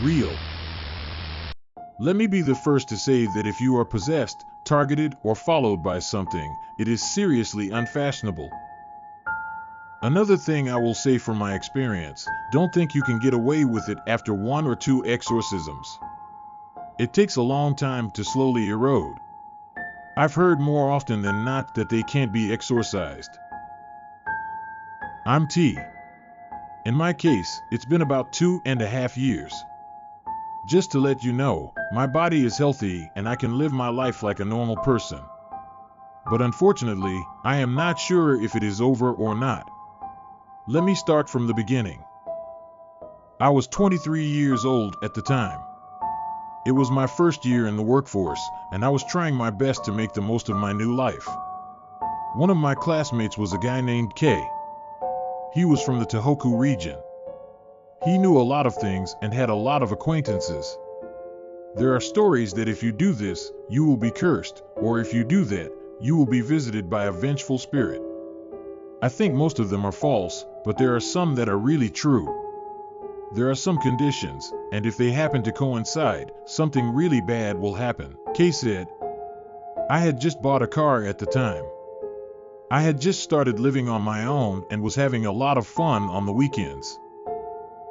Real. Let me be the first to say that if you are possessed, targeted, or followed by something, it is seriously unfashionable. Another thing I will say from my experience, don't think you can get away with it after 1 or 2 exorcisms. It takes a long time to slowly erode. I've heard more often than not that they can't be exorcised. I'm T. In my case, it's been about 2.5 years. Just to let you know, my body is healthy and I can live my life like a normal person. But unfortunately, I am not sure if it is over or not. Let me start from the beginning. I was 23 years old at the time. It was my first year in the workforce, and I was trying my best to make the most of my new life. One of my classmates was a guy named K. He was from the Tohoku region. He knew a lot of things and had a lot of acquaintances. There are stories that if you do this, you will be cursed, or if you do that, you will be visited by a vengeful spirit. I think most of them are false, but there are some that are really true. There are some conditions, and if they happen to coincide, something really bad will happen. Kay said. I had just bought a car at the time. I had just started living on my own and was having a lot of fun on the weekends.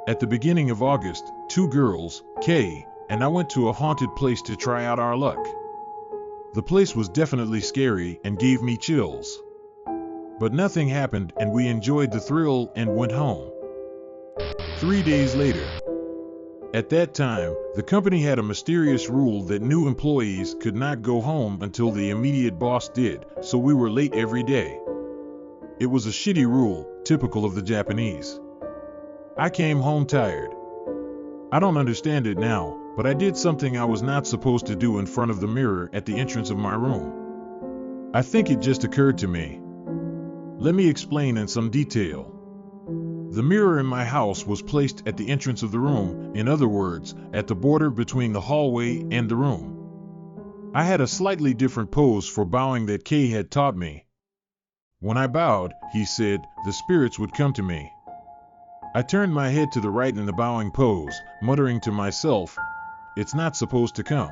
At the beginning of August, 2 girls, Kay, and I went to a haunted place to try out our luck. The place was definitely scary and gave me chills. But nothing happened and we enjoyed the thrill and went home. 3 days later. At that time, the company had a mysterious rule that new employees could not go home until the immediate boss did, so we were late every day. It was a shitty rule, typical of the Japanese. I came home tired. I don't understand it now, but I did something I was not supposed to do in front of the mirror at the entrance of my room. I think it just occurred to me. Let me explain in some detail. The mirror in my house was placed at the entrance of the room, in other words, at the border between the hallway and the room. I had a slightly different pose for bowing that Kay had taught me. When I bowed, he said, the spirits would come to me. I turned my head to the right in the bowing pose, muttering to myself, it's not supposed to come.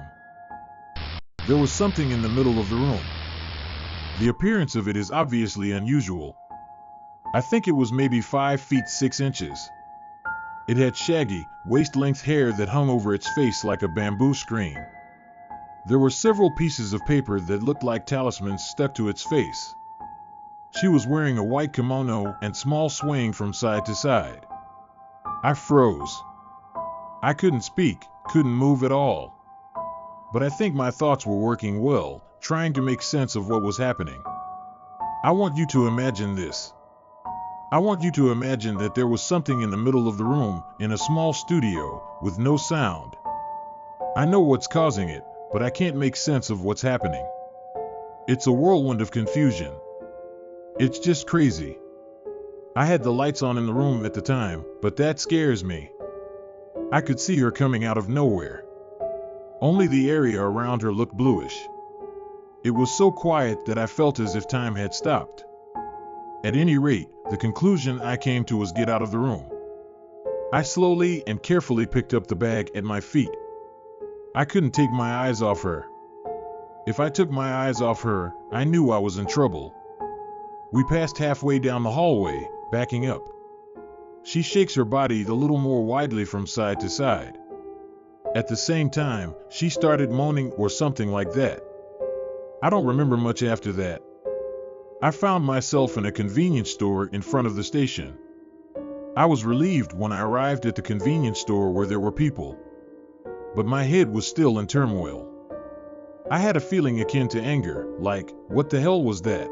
There was something in the middle of the room. The appearance of it is obviously unusual. I think it was maybe 5 feet 6 inches. It had shaggy, waist-length hair that hung over its face like a bamboo screen. There were several pieces of paper that looked like talismans stuck to its face. She was wearing a white kimono and small swaying from side to side. I froze. I couldn't speak, couldn't move at all. But I think my thoughts were working well, trying to make sense of what was happening. I want you to imagine this. I want you to imagine that there was something in the middle of the room, in a small studio, with no sound. I know what's causing it, but I can't make sense of what's happening. It's a whirlwind of confusion. It's just crazy. I had the lights on in the room at the time, but that scares me. I could see her coming out of nowhere. Only the area around her looked bluish. It was so quiet that I felt as if time had stopped. At any rate, the conclusion I came to was get out of the room. I slowly and carefully picked up the bag at my feet. I couldn't take my eyes off her. If I took my eyes off her, I knew I was in trouble. We passed halfway down the hallway, backing up. She shakes her body a little more widely from side to side. At the same time, she started moaning or something like that. I don't remember much after that. I found myself in a convenience store in front of the station. I was relieved when I arrived at the convenience store where there were people. But my head was still in turmoil. I had a feeling akin to anger, like, what the hell was that?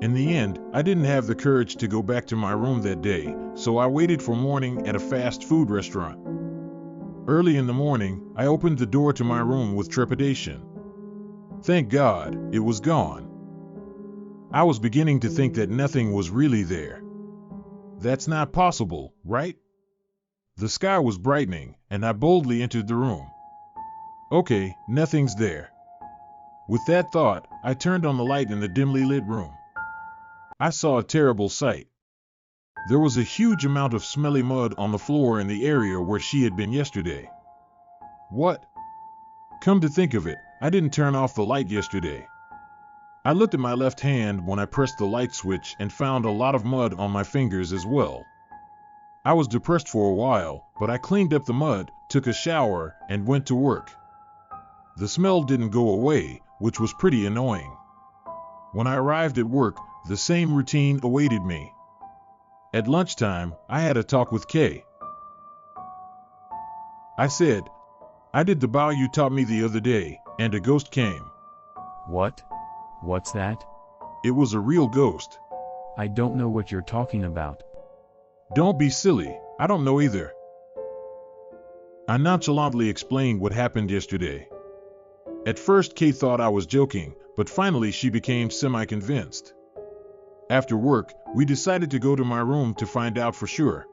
In the end, I didn't have the courage to go back to my room that day, so I waited for morning at a fast food restaurant. Early in the morning, I opened the door to my room with trepidation. Thank God, it was gone. I was beginning to think that nothing was really there. That's not possible, right? The sky was brightening, and I boldly entered the room. Okay, nothing's there. With that thought, I turned on the light in the dimly lit room. I saw a terrible sight. There was a huge amount of smelly mud on the floor in the area where she had been yesterday. What? Come to think of it, I didn't turn off the light yesterday. I looked at my left hand when I pressed the light switch and found a lot of mud on my fingers as well. I was depressed for a while, but I cleaned up the mud, took a shower, and went to work. The smell didn't go away, which was pretty annoying. When I arrived at work, the same routine awaited me. At lunchtime, I had a talk with Kay. I said, I did the bow you taught me the other day, and a ghost came. What? What's that? It was a real ghost. I don't know what you're talking about. Don't be silly, I don't know either. I nonchalantly explained what happened yesterday. At first Kay thought I was joking, but finally she became semi-convinced. After work, we decided to go to my room to find out for sure.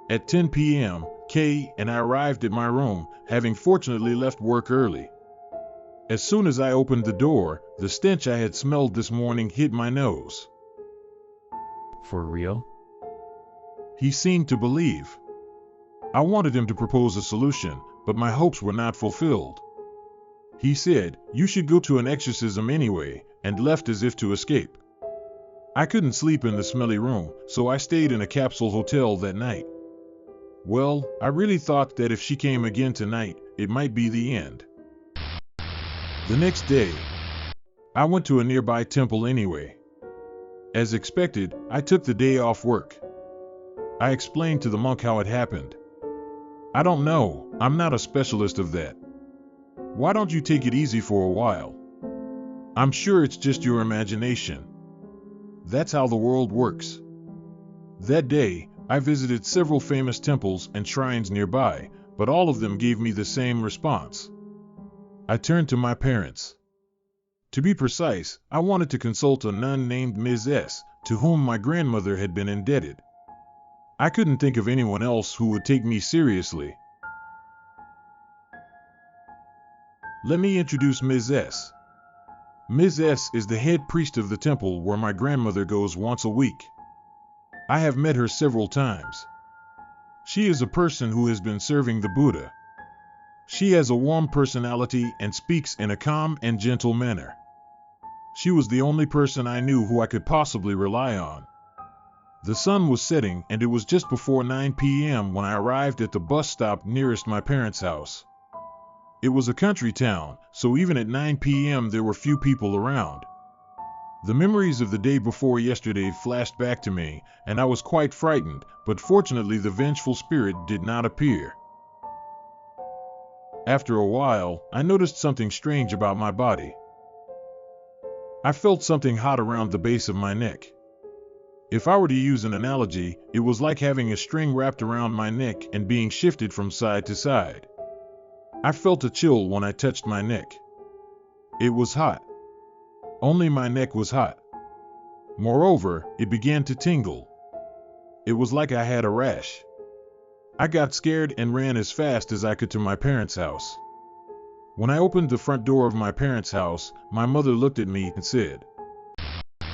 At 10 p.m., Kay and I arrived at my room, having fortunately left work early. As soon as I opened the door, the stench I had smelled this morning hit my nose. For real? He seemed to believe. I wanted him to propose a solution, but my hopes were not fulfilled. He said, you should go to an exorcism anyway, and left as if to escape. I couldn't sleep in the smelly room, so I stayed in a capsule hotel that night. Well, I really thought that if she came again tonight, it might be the end. The next day, I went to a nearby temple anyway. As expected, I took the day off work. I explained to the monk how it happened. I don't know, I'm not a specialist of that. Why don't you take it easy for a while? I'm sure it's just your imagination. That's how the world works. That day, I visited several famous temples and shrines nearby, but all of them gave me the same response. I turned to my parents. To be precise, I wanted to consult a nun named Ms. S., to whom my grandmother had been indebted. I couldn't think of anyone else who would take me seriously. Let me introduce Ms. S. Ms. S. is the head priest of the temple where my grandmother goes once a week. I have met her several times. She is a person who has been serving the Buddha. She has a warm personality and speaks in a calm and gentle manner. She was the only person I knew who I could possibly rely on. The sun was setting and it was just before 9 p.m. when I arrived at the bus stop nearest my parents' house. It was a country town, so even at 9 p.m. there were few people around. The memories of the day before yesterday flashed back to me, and I was quite frightened, but fortunately the vengeful spirit did not appear. After a while, I noticed something strange about my body. I felt something hot around the base of my neck. If I were to use an analogy, it was like having a string wrapped around my neck and being shifted from side to side. I felt a chill when I touched my neck. It was hot. Only my neck was hot. Moreover, it began to tingle. It was like I had a rash. I got scared and ran as fast as I could to my parents' house. When I opened the front door of my parents' house, my mother looked at me and said,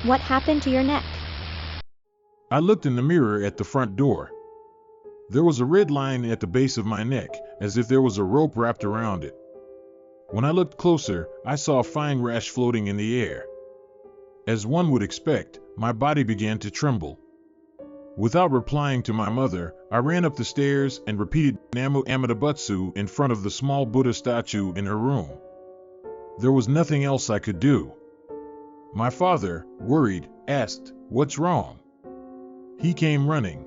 "What happened to your neck?" I looked in the mirror at the front door. There was a red line at the base of my neck, as if there was a rope wrapped around it. When I looked closer, I saw a fine rash floating in the air. As one would expect, my body began to tremble. Without replying to my mother, I ran up the stairs and repeated Namo Amida Butsu in front of the small Buddha statue in her room. There was nothing else I could do. My father, worried, asked, "What's wrong?" He came running.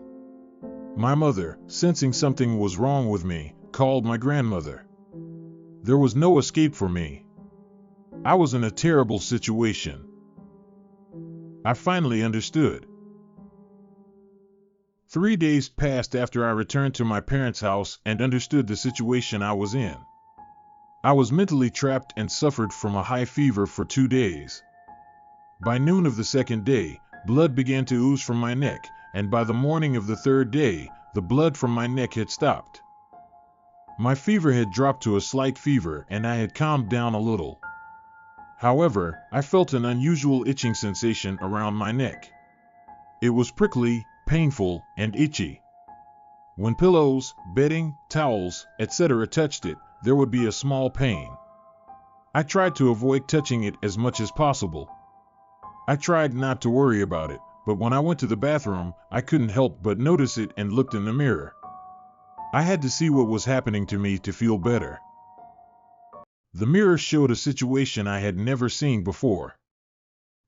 My mother, sensing something was wrong with me, called my grandmother. There was no escape for me. I was in a terrible situation. I finally understood. 3 days passed after I returned to my parents' house and understood the situation I was in. I was mentally trapped and suffered from a high fever for 2 days. By noon of the second day, blood began to ooze from my neck, and by the morning of the third day, the blood from my neck had stopped. My fever had dropped to a slight fever and I had calmed down a little. However, I felt an unusual itching sensation around my neck. It was prickly, painful, and itchy. When pillows, bedding, towels, etc. touched it, there would be a small pain. I tried to avoid touching it as much as possible. I tried not to worry about it, but when I went to the bathroom, I couldn't help but notice it and looked in the mirror. I had to see what was happening to me to feel better. The mirror showed a situation I had never seen before.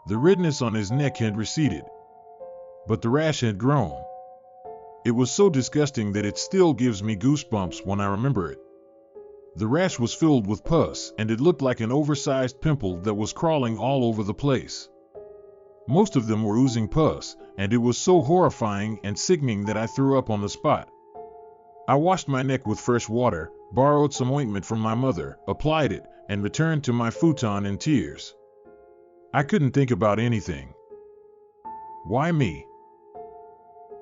The redness on his neck had receded, but the rash had grown. It was so disgusting that it still gives me goosebumps when I remember it. The rash was filled with pus, and it looked like an oversized pimple that was crawling all over the place. Most of them were oozing pus, and it was so horrifying and sickening that I threw up on the spot. I washed my neck with fresh water, borrowed some ointment from my mother, applied it, and returned to my futon in tears. I couldn't think about anything. Why me?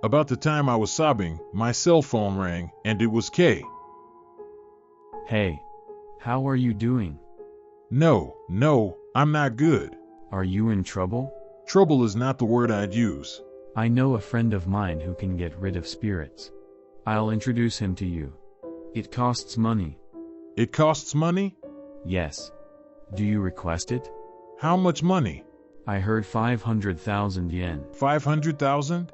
About the time I was sobbing, my cell phone rang, and it was Kay. Hey. How are you doing? No, I'm not good. Are you in trouble? Trouble is not the word I'd use. I know a friend of mine who can get rid of spirits. I'll introduce him to you. It costs money. It costs money? Yes. Do you request it? How much money? I heard 500,000 yen. 500,000?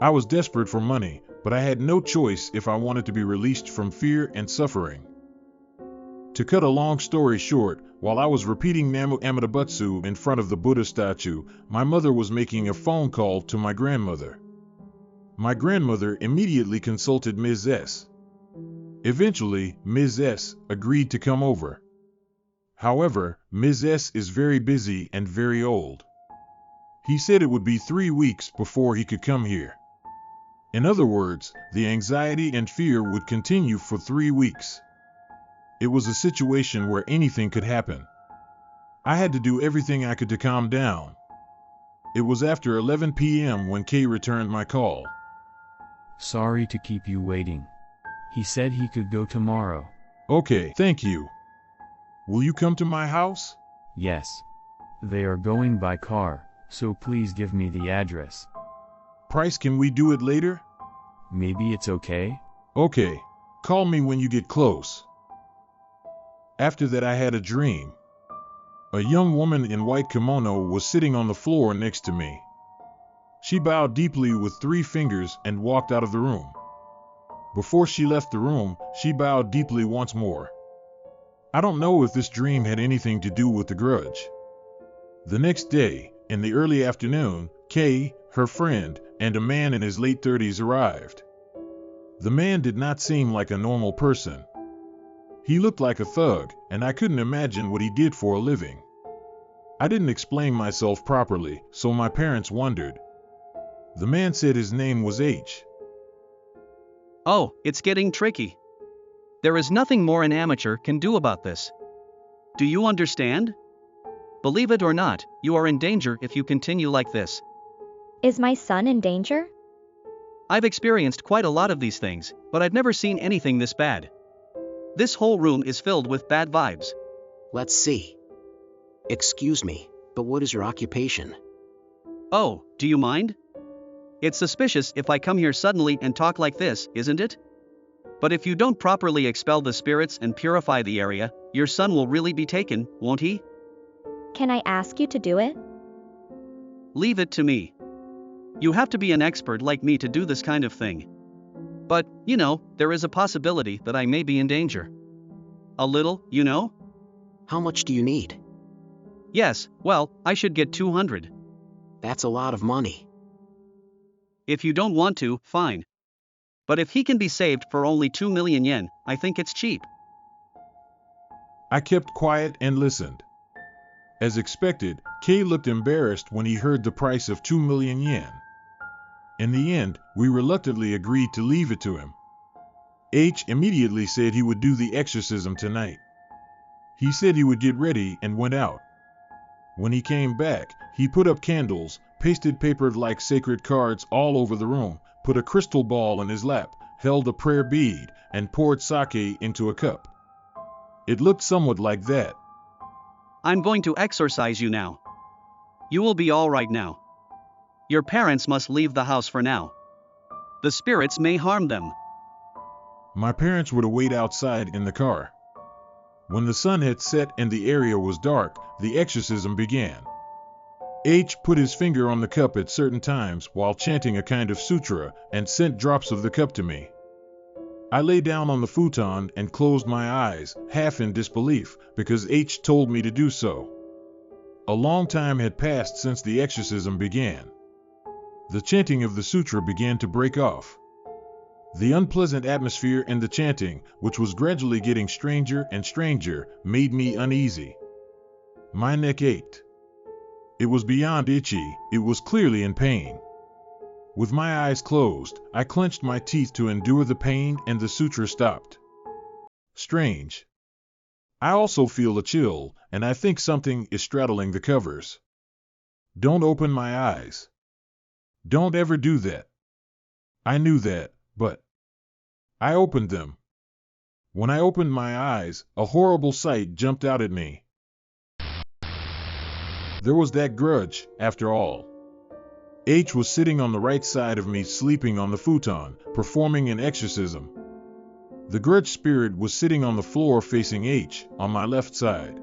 I was desperate for money, but I had no choice if I wanted to be released from fear and suffering. To cut a long story short, while I was repeating Namu Amitabutsu in front of the Buddha statue, my mother was making a phone call to my grandmother. My grandmother immediately consulted Ms. S. Eventually, Ms. S. agreed to come over. However, Ms. S. is very busy and very old. He said it would be 3 weeks before he could come here. In other words, the anxiety and fear would continue for 3 weeks. It was a situation where anything could happen. I had to do everything I could to calm down. It was after 11 p.m. when Kay returned my call. Sorry to keep you waiting. He said he could go tomorrow. Okay, thank you. Will you come to my house? Yes. They are going by car, so please give me the address. Price, can we do it later? Maybe it's okay? Okay. Call me when you get close. After that, I had a dream. A young woman in white kimono was sitting on the floor next to me. She bowed deeply with 3 fingers and walked out of the room. Before she left the room, she bowed deeply once more. I don't know if this dream had anything to do with the grudge. The next day, in the early afternoon, Kay, her friend, and a man in his late 30s arrived. The man did not seem like a normal person. He looked like a thug, and I couldn't imagine what he did for a living. I didn't explain myself properly, so my parents wondered. The man said his name was H. Oh, it's getting tricky. There is nothing more an amateur can do about this. Do you understand? Believe it or not, you are in danger if you continue like this. Is my son in danger? I've experienced quite a lot of these things, but I've never seen anything this bad. This whole room is filled with bad vibes. Let's see. Excuse me, but what is your occupation? Oh, do you mind? It's suspicious if I come here suddenly and talk like this, isn't it? But if you don't properly expel the spirits and purify the area, your son will really be taken, won't he? Can I ask you to do it? Leave it to me. You have to be an expert like me to do this kind of thing. But, there is a possibility that I may be in danger. A little, How much do you need? Yes, well, I should get 200. That's a lot of money. If you don't want to, fine. But if he can be saved for only 2 million yen, I think it's cheap. I kept quiet and listened. As expected, Kay looked embarrassed when he heard the price of 2 million yen. In the end, we reluctantly agreed to leave it to him. H immediately said he would do the exorcism tonight. He said he would get ready and went out. When he came back, he put up candles, pasted paper like sacred cards all over the room, put a crystal ball in his lap, held a prayer bead, and poured sake into a cup. It looked somewhat like that. I'm going to exorcise you now. You will be all right now. Your parents must leave the house for now. The spirits may harm them. My parents were to wait outside in the car. When the sun had set and the area was dark, the exorcism began. H put his finger on the cup at certain times while chanting a kind of sutra and sent drops of the cup to me. I lay down on the futon and closed my eyes, half in disbelief, because H told me to do so. A long time had passed since the exorcism began. The chanting of the sutra began to break off. The unpleasant atmosphere in the chanting, which was gradually getting stranger and stranger, made me uneasy. My neck ached. It was beyond itchy, it was clearly in pain. With my eyes closed, I clenched my teeth to endure the pain, and the sutra stopped. Strange. I also feel a chill, and I think something is straddling the covers. Don't open my eyes. Don't ever do that. I knew that, but I opened them. When I opened my eyes, a horrible sight jumped out at me. There was that grudge, after all. H was sitting on the right side of me, sleeping on the futon, performing an exorcism. The grudge spirit was sitting on the floor facing H, on my left side.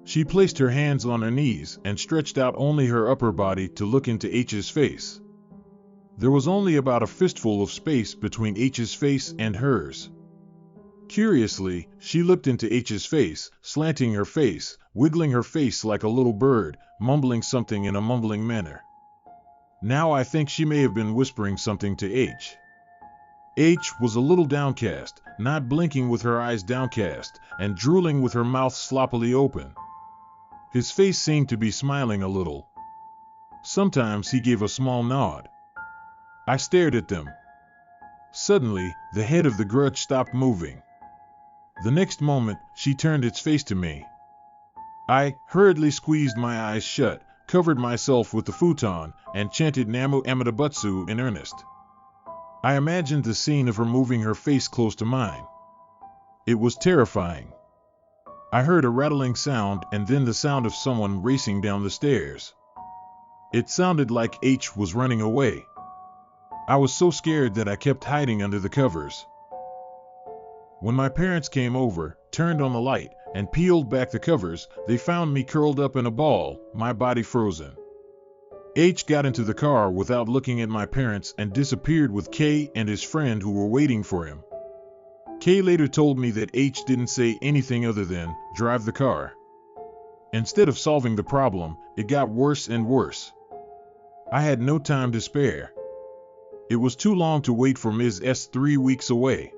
She placed her hands on her knees and stretched out only her upper body to look into H's face. There was only about a fistful of space between H's face and hers. Curiously, she looked into H's face, slanting her face, wiggling her face like a little bird, mumbling something in a mumbling manner. Now I think she may have been whispering something to H. H was a little downcast, not blinking with her eyes downcast, and drooling with her mouth sloppily open. His face seemed to be smiling a little. Sometimes he gave a small nod. I stared at them. Suddenly, the head of the grudge stopped moving. The next moment, she turned its face to me. I hurriedly squeezed my eyes shut, covered myself with the futon, and chanted Namu Amida Butsu in earnest. I imagined the scene of her moving her face close to mine. It was terrifying. I heard a rattling sound and then the sound of someone racing down the stairs. It sounded like H was running away. I was so scared that I kept hiding under the covers. When my parents came over, turned on the light, and peeled back the covers, they found me curled up in a ball, my body frozen. H got into the car without looking at my parents and disappeared with K and his friend who were waiting for him. K later told me that H didn't say anything other than, drive the car. Instead of solving the problem, it got worse and worse. I had no time to spare. It was too long to wait for Ms. S 3 weeks away.